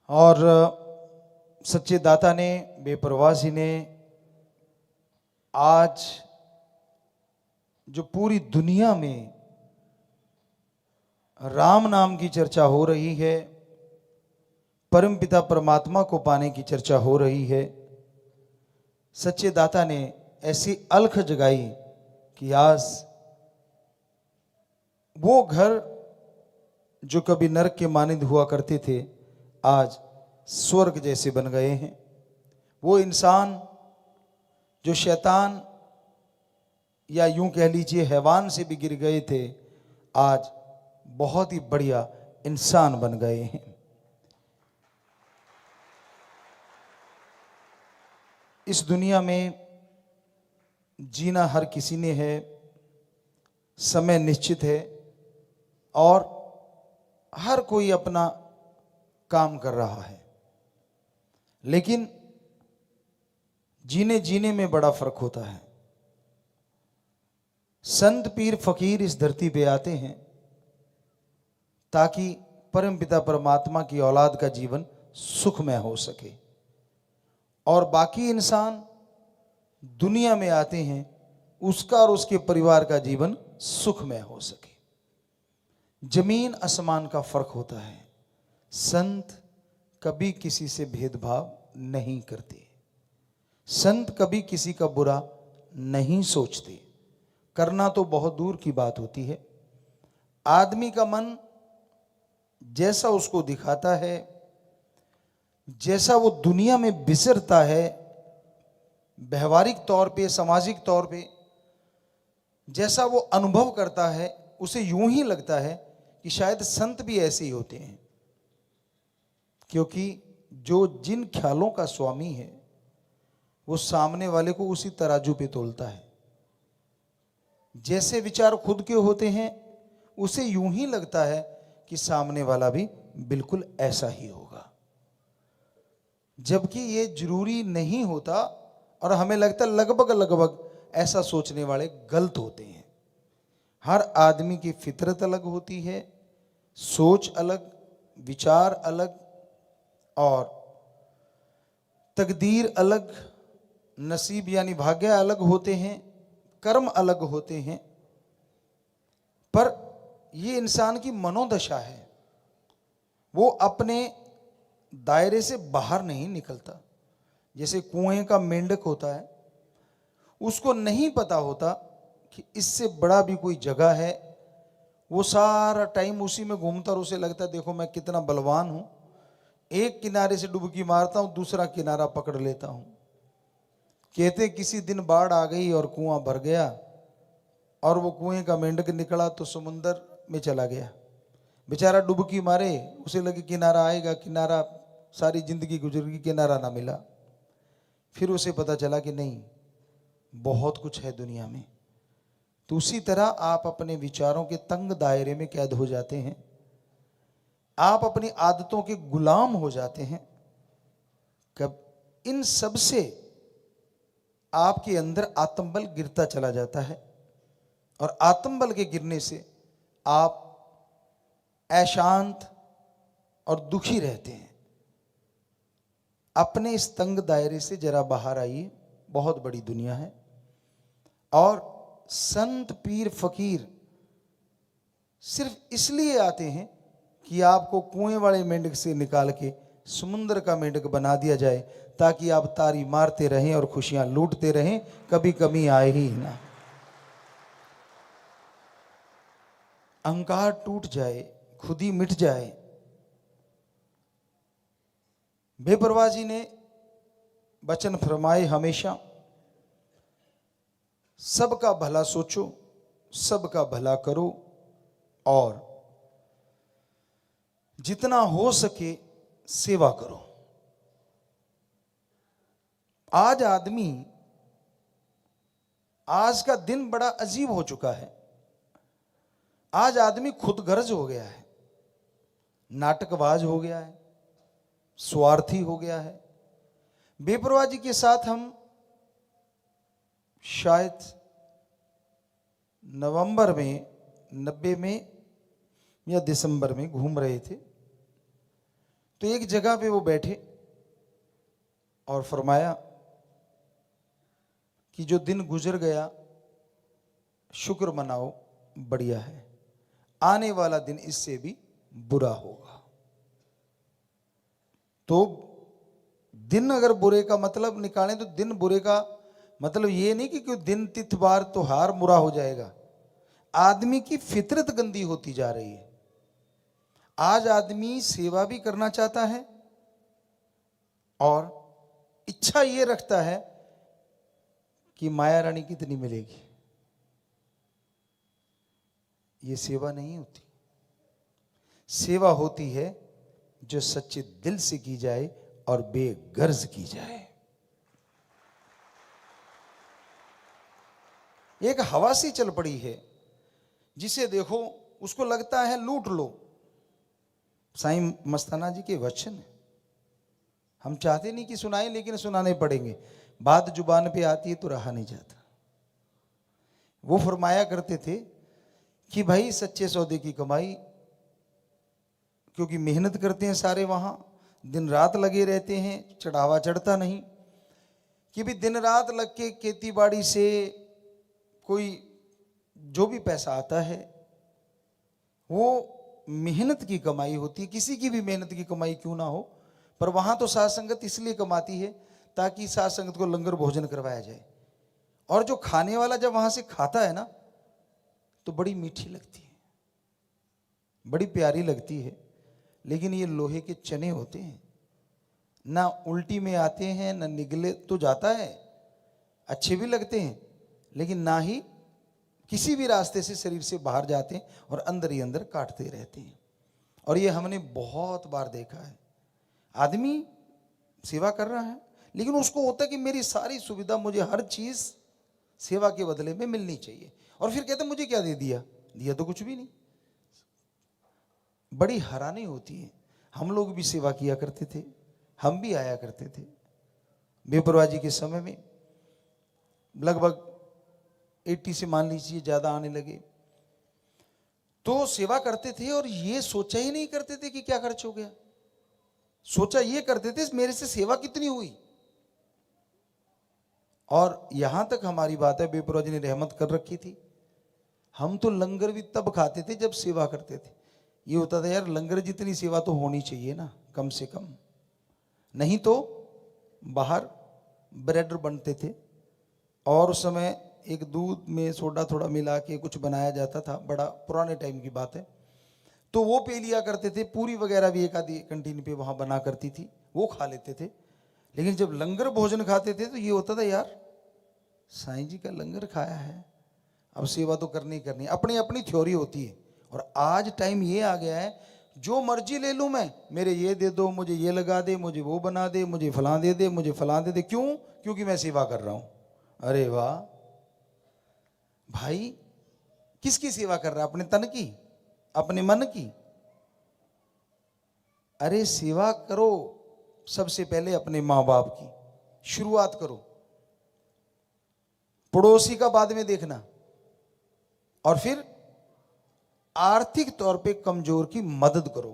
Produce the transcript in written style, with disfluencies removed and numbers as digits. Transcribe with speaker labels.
Speaker 1: और सच्चे दाता ने, बेपरवाही ने आज जो पूरी दुनिया में राम नाम की चर्चा हो रही है, परमपिता परमात्मा को पाने की चर्चा हो रही है, सच्चे दाता ने ऐसी अलख जगाई कि आज वो घर जो कभी नरक के मानिंद हुआ करते थे आज स्वर्ग जैसे बन गए हैं। वो इंसान जो शैतान या यूं कह लीजिए हैवान से भी गिर गए थे आज बहुत ही बढ़िया इंसान बन गए हैं। इस दुनिया में जीना हर किसी ने है, समय निश्चित है और हर कोई अपना काम कर रहा है, लेकिन जीने जीने में बड़ा फर्क होता है। संत पीर फकीर इस धरती पे आते हैं ताकि परमपिता परमात्मा की औलाद का जीवन सुखमय हो सके, और बाकी इंसान दुनिया में आते हैं उसका और उसके परिवार का जीवन सुखमय हो सके। जमीन आसमान का फर्क होता है। संत कभी किसी से भेदभाव नहीं करते, संत कभी किसी का बुरा नहीं सोचते। करना तो बहुत दूर की बात होती है। आदमी का मन जैसा उसको दिखाता है, जैसा वो दुनिया में विचरता है, व्यवहारिक तौर पे, सामाजिक तौर पे जैसा वो अनुभव करता है, उसे यूं ही लगता है कि शायद संत भी ऐसे ही होते हैं। क्योंकि जो जिन ख्यालों का स्वामी है वो सामने वाले को उसी तराजू पे तोलता है। जैसे विचार खुद के होते हैं उसे यूं ही लगता है कि सामने वाला भी बिल्कुल ऐसा ही होगा, जबकि ये जरूरी नहीं होता और हमें लगता है लगभग लगभग ऐसा सोचने वाले गलत होते हैं। हर आदमी की फितरत अलग होती है, सोच अलग, विचार अलग और तकदीर अलग, नसीब यानी भाग्य अलग होते हैं, कर्म अलग होते हैं। पर ये इंसान की मनोदशा है, वो अपने दायरे से बाहर नहीं निकलता। जैसे कुएं का मेंढक होता है, उसको नहीं पता होता कि इससे बड़ा भी कोई जगह है। वो सारा टाइम उसी में घूमता और उसे लगता है देखो मैं कितना बलवान हूं, एक किनारे से डुबकी मारता हूं, दूसरा किनारा पकड़ लेता हूं। कहते किसी दिन बाढ़ आ गई और कुआं भर गया और वो कुएं का मेंढक निकला तो समुंदर में चला गया। बेचारा डुबकी मारे, उसे लगे किनारा आएगा, किनारा सारी जिंदगी गुजर गई, किनारा ना मिला। फिर उसे पता चला कि नहीं, बहुत कुछ है दुनिया में। तो उसी तरह आप अपने विचारों के तंग दायरे में कैद हो जाते हैं, आप अपनी आदतों के गुलाम हो जाते हैं। कब इन सब से आपके अंदर आत्मबल गिरता चला जाता है और आत्मबल के गिरने से आप अशांत और दुखी रहते हैं। अपने इस तंग दायरे से जरा बाहर आइए, बहुत बड़ी दुनिया है। और संत पीर फकीर सिर्फ इसलिए आते हैं कि आपको कुएं वाले मेंढक से निकाल के समुद्र का मेंढक बना दिया जाए, ताकि आप तारी मारते रहें और खुशियां लूटते रहें, कभी कमी आए ही ना। अहंकार टूट जाए, खुद ही मिट जाए। बेपरवाह जी ने वचन फरमाए हमेशा, सबका भला सोचो, सबका भला करो और जितना हो सके सेवा करो। आज का दिन बड़ा अजीब हो चुका है। आज आदमी खुदगर्ज हो गया है, नाटकबाज हो गया है, स्वार्थी हो गया है। बेपरवाह जी के साथ हम शायद नवंबर में 90 में या दिसंबर में घूम रहे थे, तो एक जगह पे वो बैठे और फरमाया कि जो दिन गुजर गया शुक्र मनाओ, बढ़िया है, आने वाला दिन इससे भी बुरा होगा। तो दिन अगर बुरे का मतलब निकालें तो दिन बुरे का मतलब ये नहीं कि कोई दिन तिथ बार त्योहार बुरा हो जाएगा। आदमी की फितरत गंदी होती जा रही है। आज आदमी सेवा भी करना चाहता है और इच्छा ये रखता है कि माया रानी कितनी मिलेगी। ये सेवा नहीं होती। सेवा होती है जो सच्चे दिल से की जाए और बेगर्ज की जाए। एक हवा सी चल पड़ी है जिसे देखो उसको लगता है लूट लो। साईं मस्ताना जी के वचन है, हम चाहते नहीं कि सुनाएं लेकिन सुनाने पड़ेंगे। बात जुबान पे आती है तो रहा नहीं जाता। वो फरमाया करते थे कि भाई सच्चे सौदे की कमाई, क्योंकि मेहनत करते हैं सारे, वहां दिन रात लगे रहते हैं, चढ़ावा चढ़ता नहीं। कि भी दिन रात लग के खेती बाड़ी से कोई जो भी पैसा आता है वो मेहनत की कमाई होती है। किसी की भी मेहनत की कमाई क्यों ना हो, पर वहां तो साध संगत इसलिए कमाती है ताकि साध संगत को लंगर भोजन करवाया जाए। और जो खाने वाला जब वहां से खाता है ना तो बड़ी मीठी लगती है, बड़ी प्यारी लगती है। लेकिन ये लोहे के चने होते हैं, ना उल्टी में आते हैं ना निगले तो जाता है, अच्छे भी लगते हैं, लेकिन ना ही किसी भी रास्ते से शरीर से बाहर जाते हैं और अंदर ही अंदर काटते रहते हैं। और ये हमने बहुत बार देखा है। आदमी सेवा कर रहा है लेकिन उसको होता है कि मेरी सारी सुविधा, मुझे हर चीज सेवा के बदले में मिलनी चाहिए। और फिर कहते मुझे क्या दे दिया, दिया तो कुछ भी नहीं। बड़ी हैरानी होती है। हम लोग भी सेवा किया करते थे, हम भी आया करते थे। बेपरवाह जी के समय में लगभग 80 से मान लीजिए ज्यादा आने लगे तो सेवा करते थे और ये सोचा ही नहीं करते थे कि क्या खर्च हो गया। सोचा ये करते थे मेरे से सेवा कितनी हुई। और यहां तक हमारी बात है, बेपरवाह जी ने रहमत कर रखी थी। हम तो लंगर भी तब खाते थे जब सेवा करते थे। ये होता था यार लंगर जितनी सेवा तो होनी चाहिए ना कम से कम, नहीं तो बाहर ब्रेड बनते थे और उस समय एक दूध में सोडा थोड़ा मिला के कुछ बनाया जाता था, बड़ा पुराने टाइम की बात है। तो वो पी लिया करते थे। पूरी वगैरह भी एक आधी कंटीन पे वहां बना करती थी, वो खा लेते थे। लेकिन जब लंगर भोजन खाते थे तो ये होता था यार साईं जी का लंगर खाया है, अब सेवा तो करनी ही करनी। अपनी अपनी थ्योरी होती है। और आज टाइम ये आ गया है जो मर्जी ले लूं मैं, मेरे ये दे दो, मुझे ये लगा दे, मुझे वो बना दे, मुझे फलां दे दे, मुझे फलां दे दे। क्यों? क्योंकि मैं सेवा कर रहा हूं। अरे वाह भाई, किसकी सेवा कर रहा है? अपने तन की, अपने मन की? अरे सेवा करो सबसे पहले अपने मां बाप की, शुरुआत करो। पड़ोसी का बाद में देखना। और फिर आर्थिक तौर पे कमजोर की मदद करो।